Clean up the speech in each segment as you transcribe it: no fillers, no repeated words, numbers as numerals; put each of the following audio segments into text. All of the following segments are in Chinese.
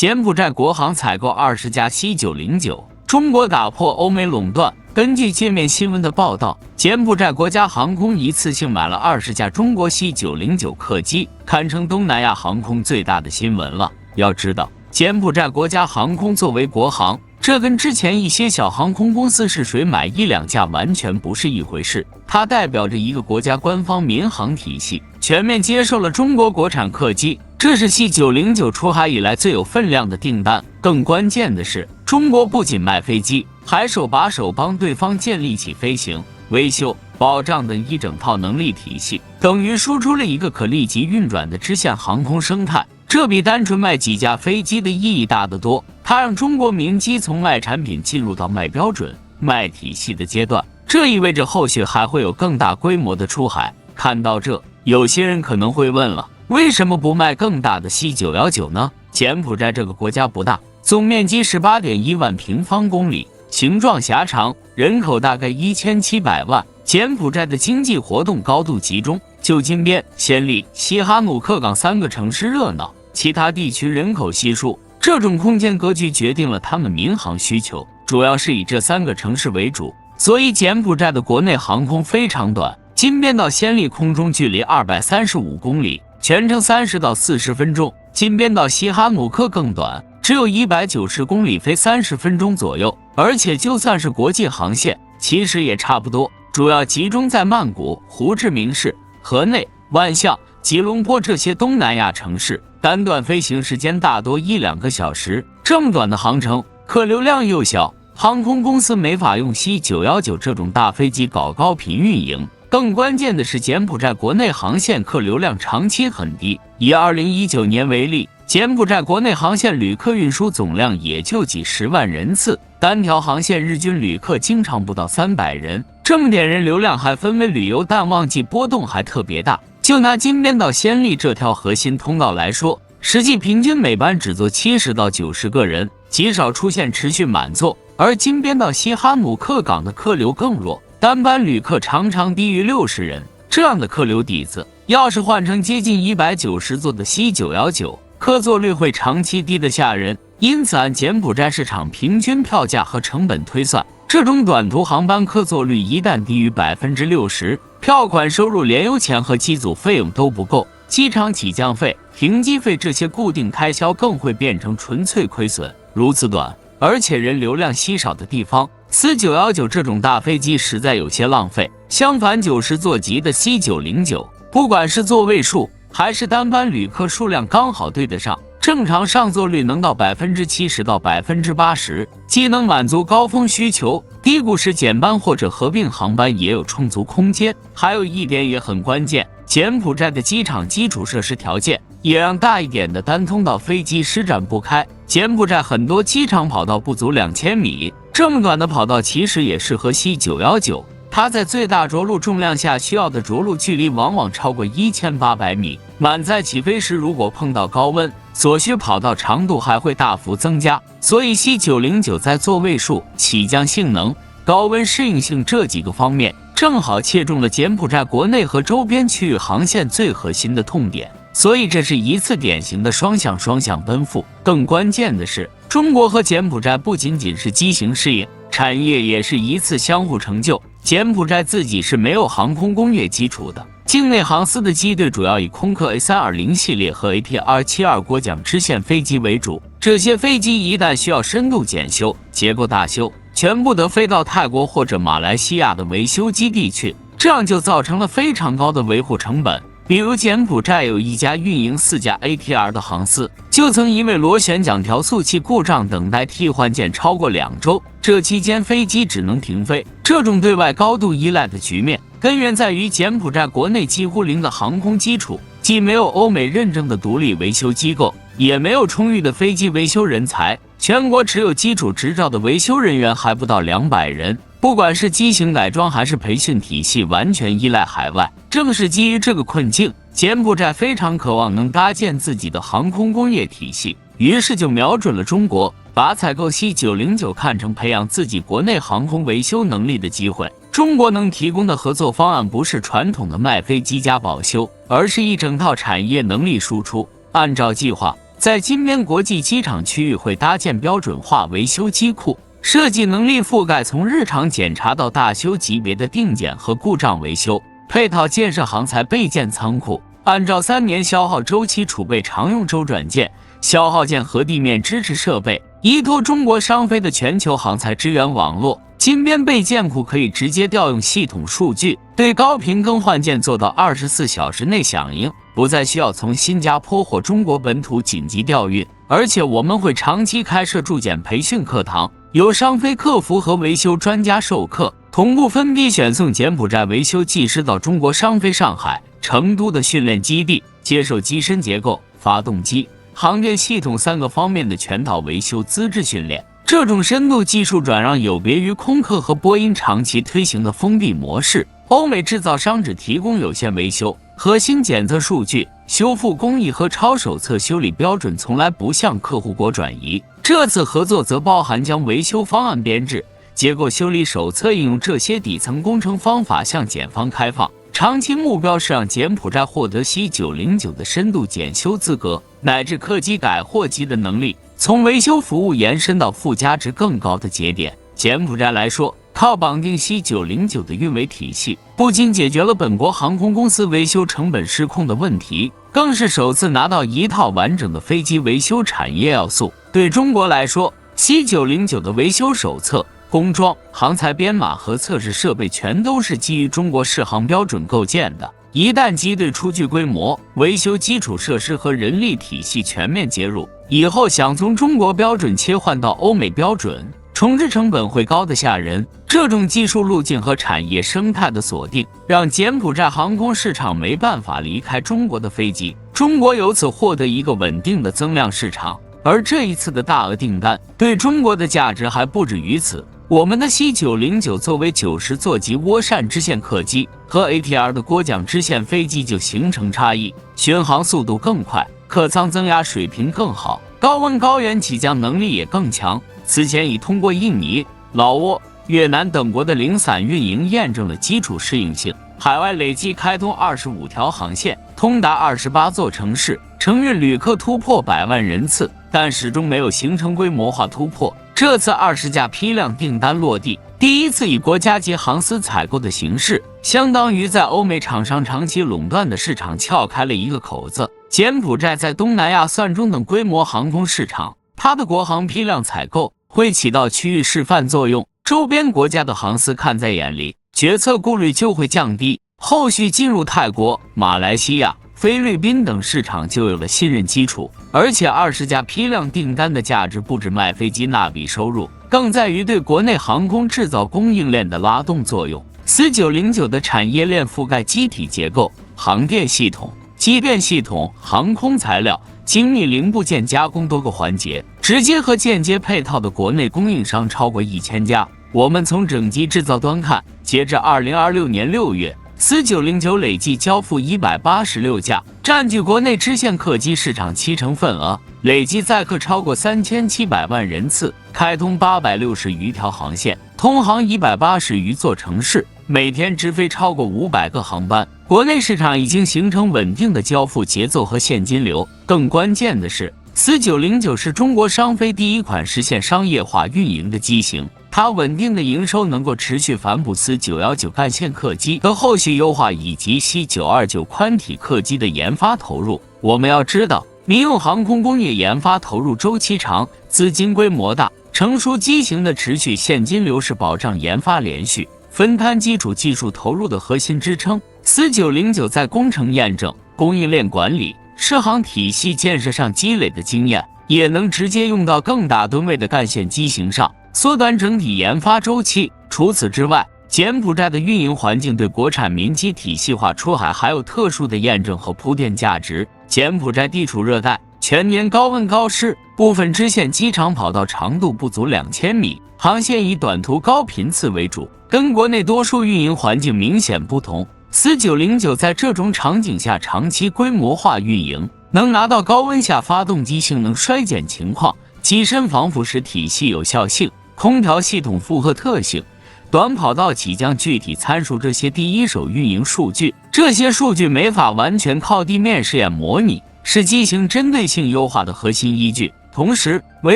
柬埔寨国航采购20架 C909， 中国打破欧美垄断。根据界面新闻的报道，柬埔寨国家航空一次性买了20架中国 C909 客机，堪称东南亚航空最大的新闻了。要知道，柬埔寨国家航空作为国航，这跟之前一些小航空公司是谁买1、2架完全不是一回事。它代表着一个国家官方民航体系全面接受了中国国产客机，这是 C909 出海以来最有分量的订单。更关键的是，中国不仅卖飞机，还手把手帮对方建立起飞行、维修、保障等一整套能力体系，等于输出了一个可立即运转的支线航空生态。这比单纯卖几架飞机的意义大得多，它让中国民机从卖产品进入到卖标准、卖体系的阶段，这意味着后续还会有更大规模的出海。看到这，有些人可能会问了，为什么不卖更大的 C919 呢？柬埔寨这个国家不大，总面积 18.1 万平方公里，形状狭长，人口大概1700万。柬埔寨的经济活动高度集中，就金边、暹粒、西哈努克港3个城市热闹，其他地区人口稀疏。这种空间格局决定了他们民航需求主要是以这3个城市为主，所以柬埔寨的国内航空非常短，金边到暹粒空中距离235公里，全程30到40分钟；金边到西哈努克更短，只有190公里，飞30分钟左右。而且就算是国际航线，其实也差不多，主要集中在曼谷、胡志明市、河内、万象、吉隆坡这些东南亚城市，单段飞行时间大多1、2个小时。这么短的航程，客流量又小，航空公司没法用 C919 这种大飞机搞高频运营。更关键的是，柬埔寨国内航线客流量长期很低。以2019年为例，柬埔寨国内航线旅客运输总量也就几10万人次，单条航线日均旅客经常不到300人。这么点人流量还分为旅游淡旺季，波动还特别大。就拿金边到暹粒这条核心通道来说，实际平均每班只坐70到90个人，极少出现持续满座。而金边到西哈努克港的客流更弱，单班旅客常常低于60人。这样的客流底子，要是换成接近190座的 C919， 客座率会长期低得吓人。因此按柬埔寨市场平均票价和成本推算，这种短途航班客座率一旦低于 60%， 票款收入连油钱和机组费用都不够，机场起降费、停机费这些固定开销更会变成纯粹亏损。如此短而且人流量稀少的地方，C919这种大飞机实在有些浪费。相反，90座级的 C909， 不管是座位数还是单班旅客数量刚好对得上，正常上座率能到 70% 到 80%， 既能满足高峰需求，低谷时减班或者合并航班也有充足空间。还有一点也很关键，柬埔寨的机场基础设施条件也让大一点的单通道飞机施展不开。柬埔寨很多机场跑道不足2000米，这么短的跑道其实也适合 C919， 它在最大着陆重量下需要的着陆距离往往超过1800米。满载起飞时如果碰到高温，所需跑道长度还会大幅增加。所以 C909 在座位数、起降性能、高温适应性这几个方面，正好切中了柬埔寨国内和周边区域航线最核心的痛点。所以这是一次典型的双向奔赴。更关键的是，中国和柬埔寨不仅仅是机型适应，产业也是一次相互成就。柬埔寨自己是没有航空工业基础的，境内航司的机队主要以空客 A320 系列和 ATR72 国奖支线飞机为主，这些飞机一旦需要深度检修、结构大修，全部得飞到泰国或者马来西亚的维修基地去，这样就造成了非常高的维护成本。比如柬埔寨有一家运营4架 ATR 的航司，就曾因为螺旋桨调速器故障等待替换件超过2周，这期间飞机只能停飞。这种对外高度依赖的局面，根源在于柬埔寨国内几乎零的航空基础，既没有欧美认证的独立维修机构，也没有充裕的飞机维修人才，全国持有基础执照的维修人员还不到200人。不管是机型改装还是培训体系，完全依赖海外。正是基于这个困境，柬埔寨非常渴望能搭建自己的航空工业体系，于是就瞄准了中国，把采购 C909 看成培养自己国内航空维修能力的机会。中国能提供的合作方案不是传统的卖飞机加保修，而是一整套产业能力输出。按照计划，在金边国际机场区域会搭建标准化维修机库，设计能力覆盖从日常检查到大修级别的定检和故障维修，配套建设航材备件仓库，按照3年消耗周期储备常用周转件、消耗件和地面支持设备，依托中国商飞的全球航材支援网络，金边备件库可以直接调用系统数据，对高频更换件做到24小时内响应，不再需要从新加坡或中国本土紧急调运。而且我们会长期开设驻检培训课堂，由商飞客服和维修专家授课，同步分批选送柬埔寨维修技师到中国商飞上海、成都的训练基地，接受机身结构、发动机、航电系统3个方面的全套维修资质训练。这种深度技术转让有别于空客和波音长期推行的封闭模式，欧美制造商只提供有限维修、核心检测数据、修复工艺和超手册修理标准，从来不向客户国转移。这次合作则包含将维修方案编制、结构修理手册应用这些底层工程方法向检方开放。长期目标是让柬埔寨获得C909的深度检修资格，乃至客机改货机的能力，从维修服务延伸到附加值更高的节点。柬埔寨来说，靠绑定C909的运维体系，不仅解决了本国航空公司维修成本失控的问题，更是首次拿到一套完整的飞机维修产业要素。对中国来说， C909的维修手册、工装、航材编码和测试设备全都是基于中国适航标准构建的。一旦机队初具规模，维修基础设施和人力体系全面接入，以后想从中国标准切换到欧美标准，重置成本会高得吓人。这种技术路径和产业生态的锁定，让柬埔寨航空市场没办法离开中国的飞机，中国由此获得一个稳定的增量市场。而这一次的大额订单对中国的价值还不止于此。我们的 C909 作为90座级涡扇支线客机和 ATR 的涡桨支线飞机就形成差异，巡航速度更快，客舱增压水平更好，高温高原起降能力也更强。此前已通过印尼、老挝、越南等国的零散运营验证了基础适应性，海外累计开通25条航线，通达28座城市，承运旅客突破100万人次，但始终没有形成规模化突破。这次20架批量订单落地，第一次以国家级航司采购的形式，相当于在欧美厂商长期垄断的市场撬开了一个口子。柬埔寨在东南亚算中等规模航空市场，它的国航批量采购会起到区域示范作用，周边国家的航司看在眼里，决策顾虑就会降低，后续进入泰国、马来西亚、菲律宾等市场就有了信任基础。而且20架批量订单的价值不止卖飞机那笔收入，更在于对国内航空制造供应链的拉动作用。C909的产业链覆盖机体结构、航电系统、机电系统、航空材料、精密零部件加工多个环节，直接和间接配套的国内供应商超过1000家。我们从整机制造端看，截至2026年6月，C909累计交付186架，占据国内支线客机市场70%份额，累计载客超过3700万人次，开通860余条航线，通航180余座城市，每天直飞超过500个航班。国内市场已经形成稳定的交付节奏和现金流。更关键的是， C909是中国商飞第一款实现商业化运营的机型，它稳定的营收能够持续反哺C919干线客机的后续优化以及C929宽体客机的研发投入。我们要知道，民用航空工业研发投入周期长，资金规模大，成熟机型的持续现金流是保障研发连续、分摊基础技术投入的核心支撑。C909在工程验证、供应链管理、适航体系建设上积累的经验，也能直接用到更大吨位的干线机型上，缩短整体研发周期。除此之外，柬埔寨的运营环境对国产民机体系化出海还有特殊的验证和铺垫价值。柬埔寨地处热带，全年高温高湿，部分支线机场跑道长度不足2000米，航线以短途高频次为主，跟国内多数运营环境明显不同。C909在这种场景下长期规模化运营，能拿到高温下发动机性能衰减情况、机身防腐蚀体系有效性、空调系统负荷特性、短跑道起降具体参数这些第一手运营数据。这些数据没法完全靠地面试验模拟，是机型针对性优化的核心依据。同时，围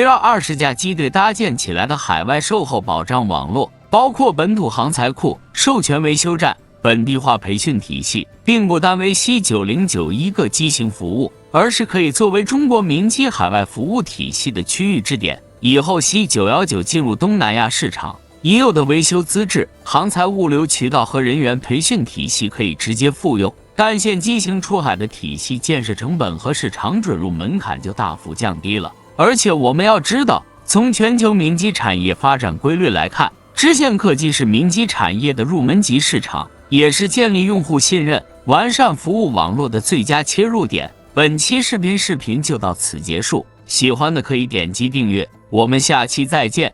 绕20架机队搭建起来的海外售后保障网络，包括本土航材库、授权维修站、本地化培训体系，并不单为 C909一个机型服务，而是可以作为中国民机海外服务体系的区域支点。以后 C919进入东南亚市场，已有的维修资质、航材物流渠道和人员培训体系可以直接复用。干线机型出海的体系建设成本和市场准入门槛就大幅降低了。而且我们要知道，从全球民机产业发展规律来看，支线客机是民机产业的入门级市场，也是建立用户信任、完善服务网络的最佳切入点。本期视频就到此结束，喜欢的可以点击订阅，我们下期再见。